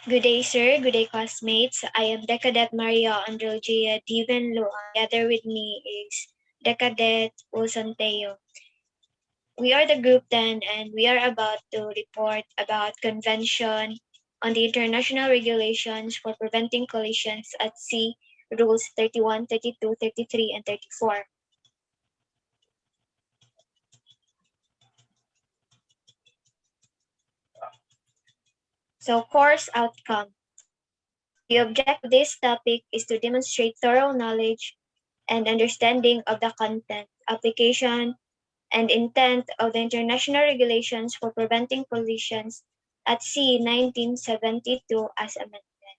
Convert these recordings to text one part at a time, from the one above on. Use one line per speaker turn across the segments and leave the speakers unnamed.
Good day, sir. Good day, classmates. I am Decadet Maria Andryll Jeya VINLUAN. Together with me is Decadet Usanteo. We are the group 10 and we are about to report about Convention on the International Regulations for Preventing Collisions at Sea, Rules 31, 32, 33, and 34. So, course outcome. The objective of this topic is to demonstrate thorough knowledge and understanding of the content, application, and intent of the International Regulations for Preventing Collisions at Sea 1972 as amended.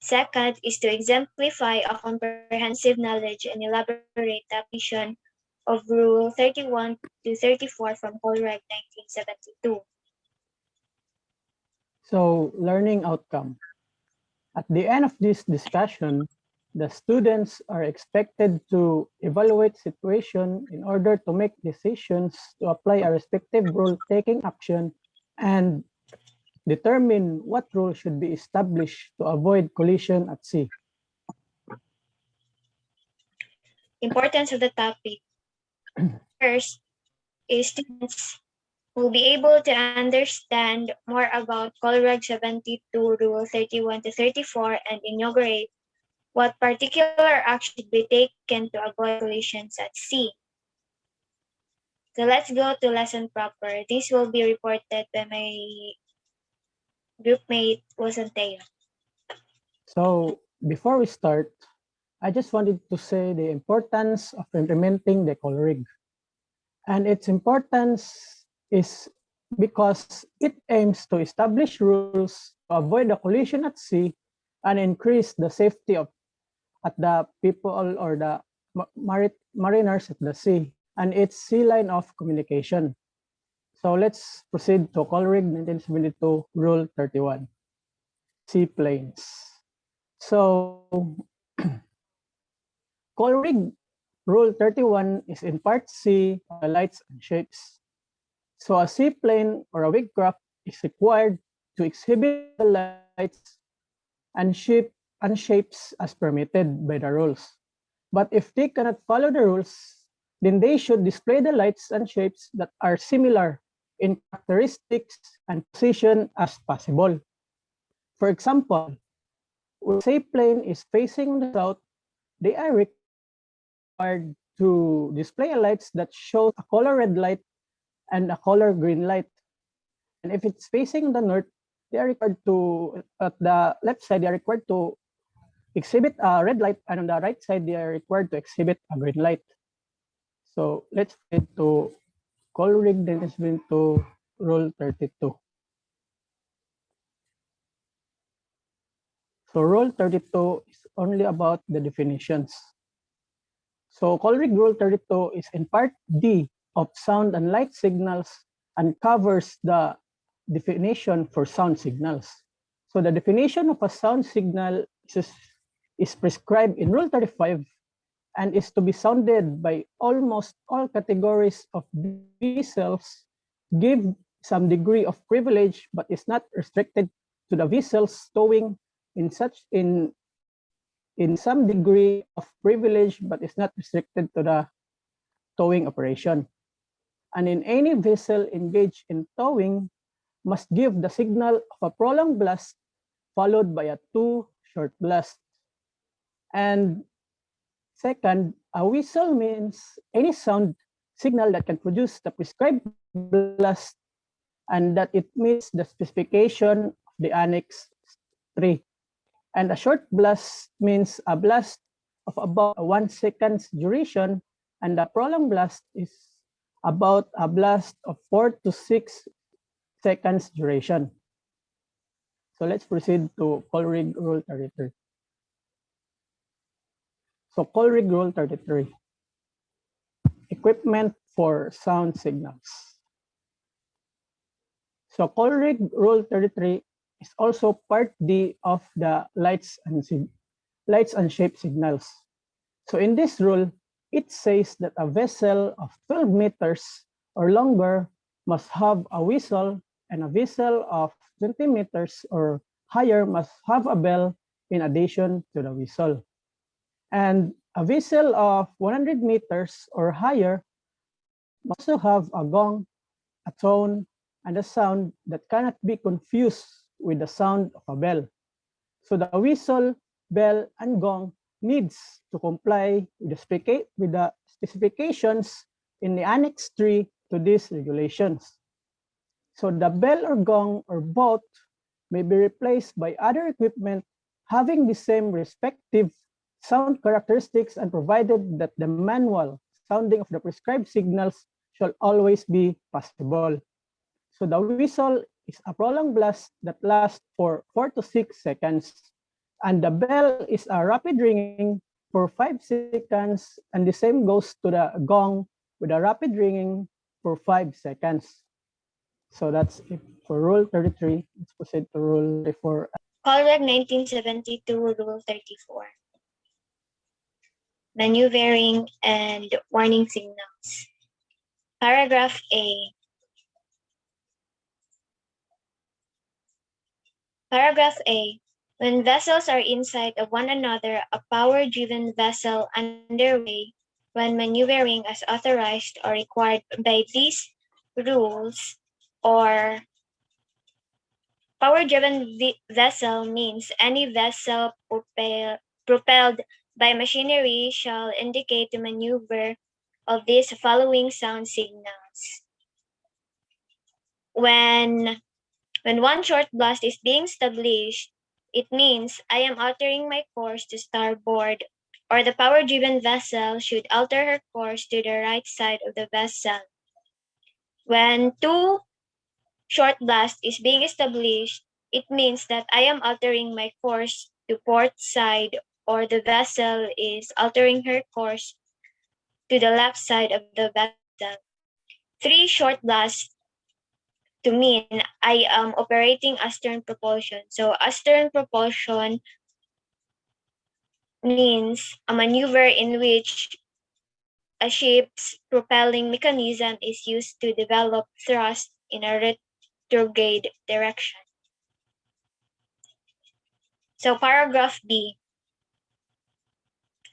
Second is to exemplify a comprehensive knowledge and elaborate application of Rule 31 to 34 from Colreg 1972.
So, learning outcome. At the end of this discussion, the students are expected to evaluate situation in order to make decisions to apply a respective rule-taking action and determine what rule should be established to avoid collision at sea.
Importance of the topic. First is students will be able to understand more about Colreg 72, Rule 31 to 34, and inaugurate what particular action should be taken to avoid collisions at sea. So let's go to lesson proper. This will be reported by my groupmate Wasanteo.
So, before we start, I just wanted to say the importance of implementing the Colreg. And its importance is because it aims to establish rules to avoid a collision at sea and increase the safety of at the people or the mariners at the sea and its sea line of communication. So let's proceed to Colreg 1972 Rule 31, Seaplanes. So Colreg Rule 31 is in Part C of the lights and shapes. So a seaplane or a wingcraft is required to exhibit the lights and shapes as permitted by the rules. But if they cannot follow the rules, then they should display the lights and shapes that are similar in characteristics and position as possible. For example, when a seaplane is facing the south, they are required to display lights that show a color red light and a color green light. And if it's facing the north, they are required to, at the left side, they are required to exhibit a red light, and on the right side, they are required to exhibit a green light. So let's get to Colreg 1972 Rule 32. So Rule 32 is only about the definitions. So Colreg Rule 32 is in Part D of sound and light signals and covers the definition for sound signals. So the definition of a sound signal is prescribed in Rule 35 and is to be sounded by almost all categories of vessels, give some degree of privilege, but is not restricted to the vessels towing in some degree of privilege, but is not restricted to the towing operation. And in any vessel engaged in towing must give the signal of a prolonged blast followed by a 2 short blasts. And second, a whistle means any sound signal that can produce the prescribed blast and that it meets the specification of the Annex 3. And a short blast means a blast of about 1 second's duration, and a prolonged blast is about a blast of 4 to 6 seconds duration. So let's proceed to Colreg Rule 33. So Colreg Rule 33, equipment for sound signals. So Colreg Rule 33 is also Part D of the lights and shape signals. So in this rule, it says that a vessel of 12 meters or longer must have a whistle, and a vessel of 20 meters or higher must have a bell in addition to the whistle. And a vessel of 100 meters or higher must also have a gong, a tone, and a sound that cannot be confused with the sound of a bell. So the whistle, bell, and gong needs to comply with the specifications in the Annex 3 to these regulations. So the bell or gong or both may be replaced by other equipment having the same respective sound characteristics and provided that the manual sounding of the prescribed signals shall always be possible. So the whistle is a prolonged blast that lasts for 4 to 6 seconds. And the bell is a rapid ringing for 5 seconds, and the same goes to the gong with a rapid ringing for 5 seconds. So that's it for Rule 33. Let's proceed to Rule 34.
Colreg 1972, Rule 34. Maneuvering and warning signals. Paragraph A. Paragraph A. When vessels are inside of one another, a power-driven vessel underway when maneuvering as authorized or required by these rules, or power-driven vessel means any vessel propelled by machinery shall indicate the maneuver of these following sound signals. When one short blast is being established, it means I am altering my course to starboard, or the power-driven vessel should alter her course to the right side of the vessel. When two short blast is being established, it means that I am altering my course to port side, or the vessel is altering her course to the left side of the vessel. Three short blasts to mean I am operating astern propulsion. So astern propulsion means a maneuver in which a ship's propelling mechanism is used to develop thrust in a retrograde direction. So paragraph B.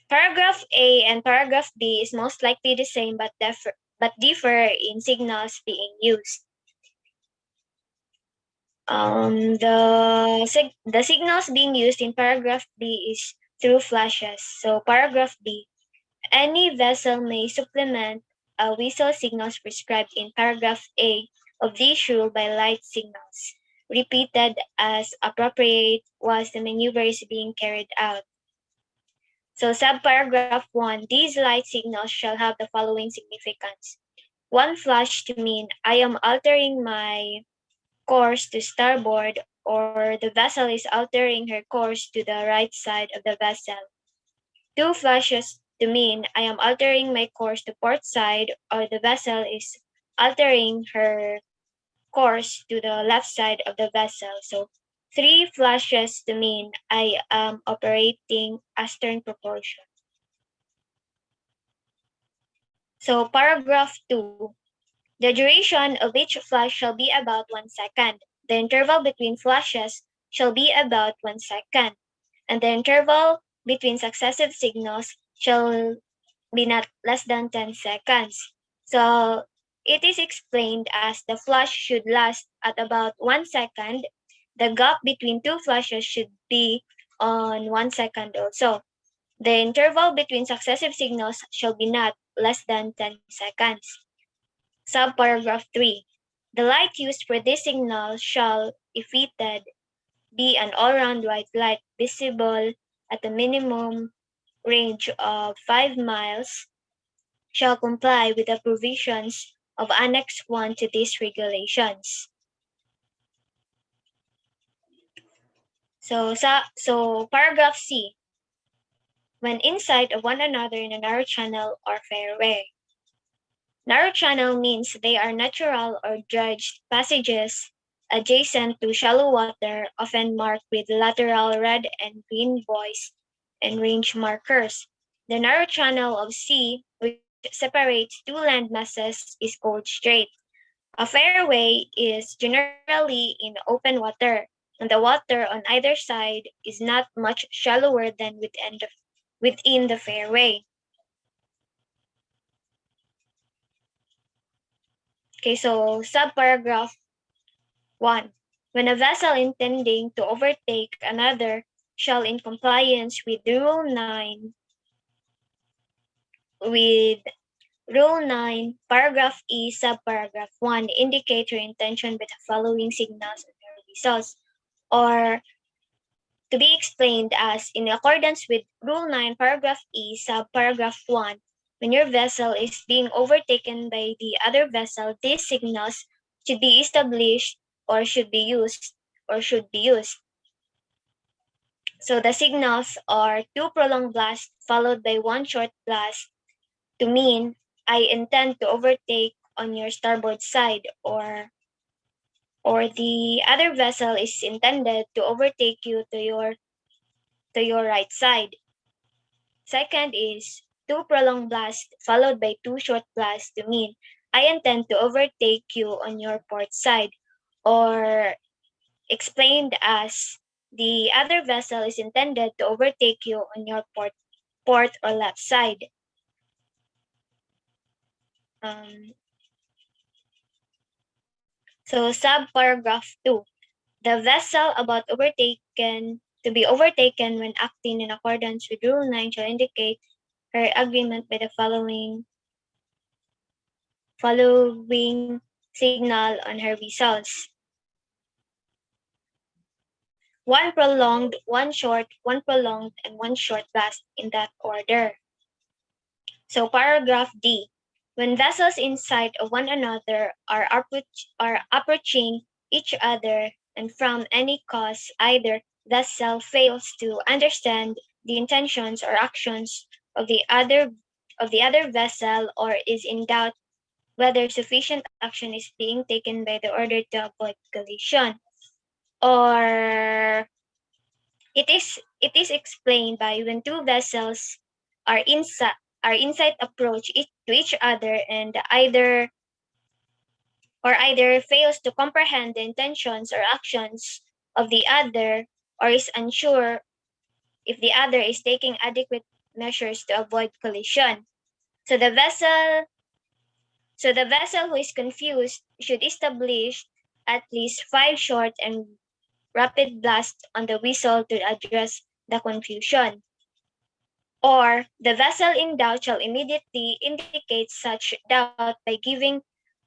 Paragraph A and paragraph B is most likely the same but differ in signals being used. The signals being used in paragraph B is through flashes. So paragraph B, any vessel may supplement a whistle signals prescribed in paragraph A of this rule by light signals, repeated as appropriate whilst the maneuver is being carried out. So subparagraph 1, these light signals shall have the following significance. One flash to mean I am altering my course to starboard, or the vessel is altering her course to the right side of the vessel. Two flashes to mean I am altering my course to port side, or the vessel is altering her course to the left side of the vessel. So three flashes to mean I am operating astern propulsion. So paragraph 2, the duration of each flash shall be about 1 second. The interval between flashes shall be about 1 second, and the interval between successive signals shall be not less than 10 seconds. So it is explained as the flash should last at about 1 second. The gap between two flashes should be on 1 second also. The interval between successive signals shall be not less than 10 seconds. Subparagraph 3. The light used for this signal shall, if fitted, be an all-round white light visible at a minimum range of 5 miles, shall comply with the provisions of Annex 1 to these regulations. So paragraph C. When inside of one another in a narrow channel or fairway. Narrow channel means they are natural or dredged passages adjacent to shallow water, often marked with lateral red and green buoys and range markers. The narrow channel of sea, which separates two land masses, is called strait. A fairway is generally in open water. and the water on either side is not much shallower than within the fairway. Okay, so subparagraph 1. When a vessel intending to overtake another shall, in compliance with Rule 9, Paragraph E, Subparagraph 1, indicate your intention by the following signals and results, or to be explained as in accordance with Rule 9, Paragraph E, Subparagraph 1, when your vessel is being overtaken by the other vessel, these signals should be established or should be used. So the signals are two prolonged blasts followed by one short blast to mean I intend to overtake on your starboard side, or the other vessel is intended to overtake you to your right side. Second is two prolonged blasts followed by two short blasts to mean I intend to overtake you on your port side, or explained as the other vessel is intended to overtake you on your port or left side. Um, so subparagraph 2. The vessel about overtaken to be overtaken when acting in accordance with Rule 9 shall indicate her agreement by the following signal on her vessels. One prolonged, one short, one prolonged, and one short blast in that order. So paragraph D. When vessels in sight of one another are approaching each other and from any cause either vessel fails to understand the intentions or actions of the other vessel or is in doubt whether sufficient action is being taken by the order to avoid collision, or it is explained by when two vessels are inside approach to each other and either fails to comprehend the intentions or actions of the other or is unsure if the other is taking adequate measures to avoid collision. So the vessel who is confused should establish at least 5 short and rapid blasts on the whistle to address the confusion. Or the vessel in doubt shall immediately indicate such doubt by giving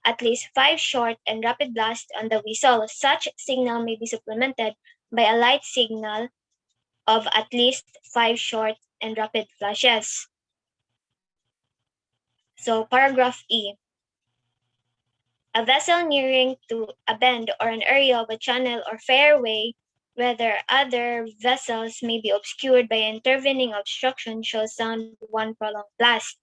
at least 5 short and rapid blasts on the whistle. Such signal may be supplemented by a light signal of at least 5 short and rapid flashes. So paragraph E. A vessel nearing to a bend or an area of a channel or fairway, whether other vessels may be obscured by intervening obstruction, shall sound one prolonged blast.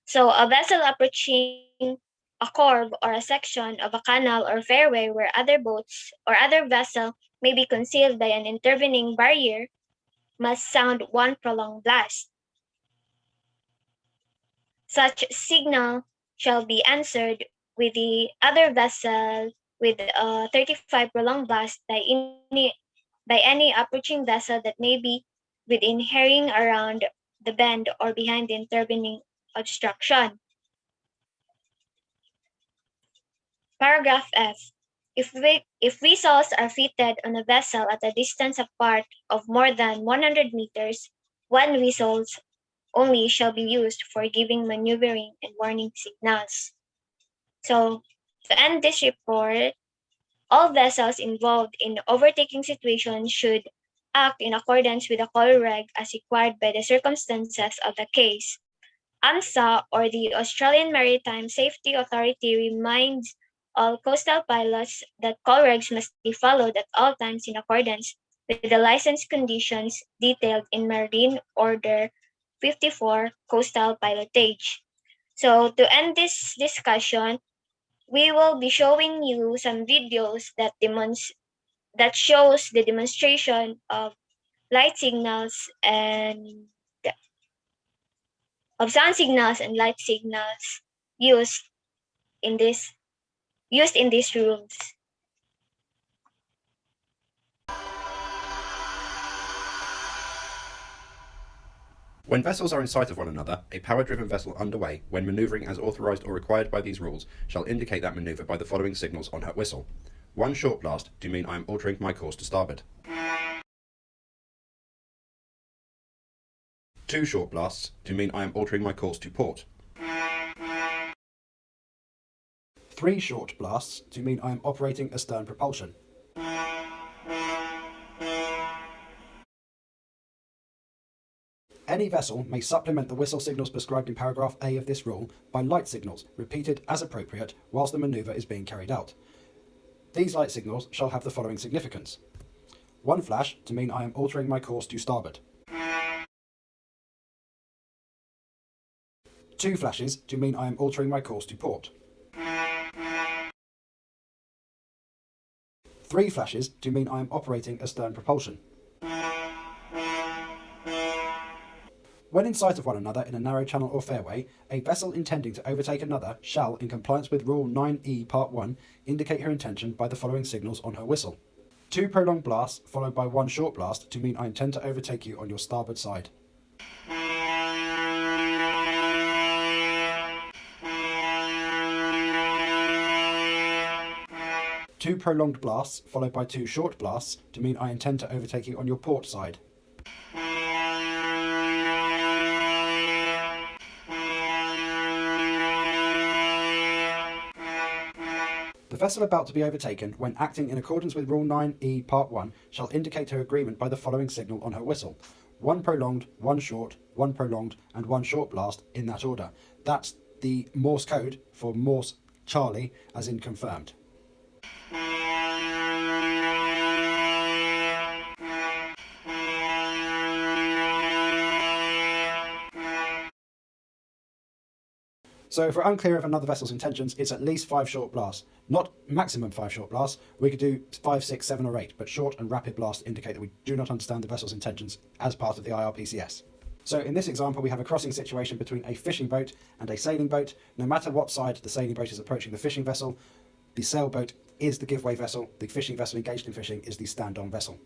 So a vessel approaching a curve or a section of a canal or fairway where other boats or other vessel may be concealed by an intervening barrier must sound one prolonged blast. Such signal shall be answered with the other vessel with a 35 prolonged blast by any approaching vessel that may be within hearing around the bend or behind the intervening obstruction. Paragraph F. If whistles are fitted on a vessel at a distance apart of more than 100 meters, one whistle only shall be used for giving maneuvering and warning signals. So, to end this report, all vessels involved in overtaking situations should act in accordance with the call reg as required by the circumstances of the case. AMSA, or the Australian Maritime Safety Authority, reminds all coastal pilots that call regs must be followed at all times in accordance with the license conditions detailed in Marine Order 54 Coastal Pilotage. So to end this discussion, we will be showing you some videos that shows the demonstration of light signals and of sound signals and light signals used in this used in these rooms.
When vessels are in sight of one another, a power-driven vessel underway, when manoeuvring as authorised or required by these rules, shall indicate that manoeuvre by the following signals on her whistle. 1 short blast to mean I am altering my course to starboard. 2 short blasts to mean I am altering my course to port. 3 short blasts to mean I am operating astern propulsion. Any vessel may supplement the whistle signals prescribed in paragraph A of this rule by light signals, repeated as appropriate whilst the manoeuvre is being carried out. These light signals shall have the following significance. 1 flash to mean I am altering my course to starboard. 2 flashes to mean I am altering my course to port. 3 flashes to mean I am operating astern propulsion. When in sight of one another in a narrow channel or fairway, a vessel intending to overtake another shall, in compliance with Rule 9E Part 1, indicate her intention by the following signals on her whistle. 2 prolonged blasts followed by 1 short blast to mean I intend to overtake you on your starboard side. 2 prolonged blasts followed by 2 short blasts to mean I intend to overtake you on your port side. 'The vessel about to be overtaken, when acting in accordance with Rule 9E Part 1, shall indicate her agreement by the following signal on her whistle. 1 prolonged, 1 short, 1 prolonged, and 1 short blast in that order. That's the Morse code for Morse Charlie, as in confirmed. So if we're unclear of another vessel's intentions, it's at least 5 short blasts. Not maximum 5 short blasts. We could do 5, 6, 7 or 8, but short and rapid blasts indicate that we do not understand the vessel's intentions as part of the IRPCS. So in this example, we have a crossing situation between a fishing boat and a sailing boat. No matter what side the sailing boat is approaching the fishing vessel, the sailboat is the giveaway vessel. The fishing vessel engaged in fishing is the stand-on vessel.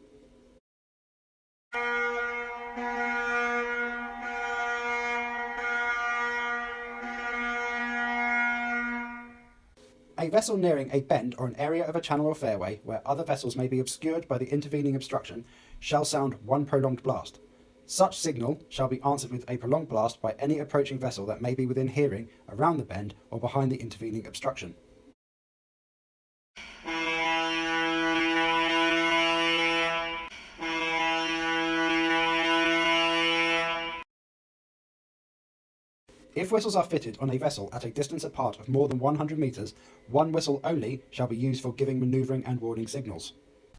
A vessel nearing a bend or an area of a channel or fairway where other vessels may be obscured by the intervening obstruction shall sound 1 prolonged blast. Such signal shall be answered with a prolonged blast by any approaching vessel that may be within hearing, around the bend, or behind the intervening obstruction. If whistles are fitted on a vessel at a distance apart of more than 100 metres, 1 whistle only shall be used for giving manoeuvring and warning signals.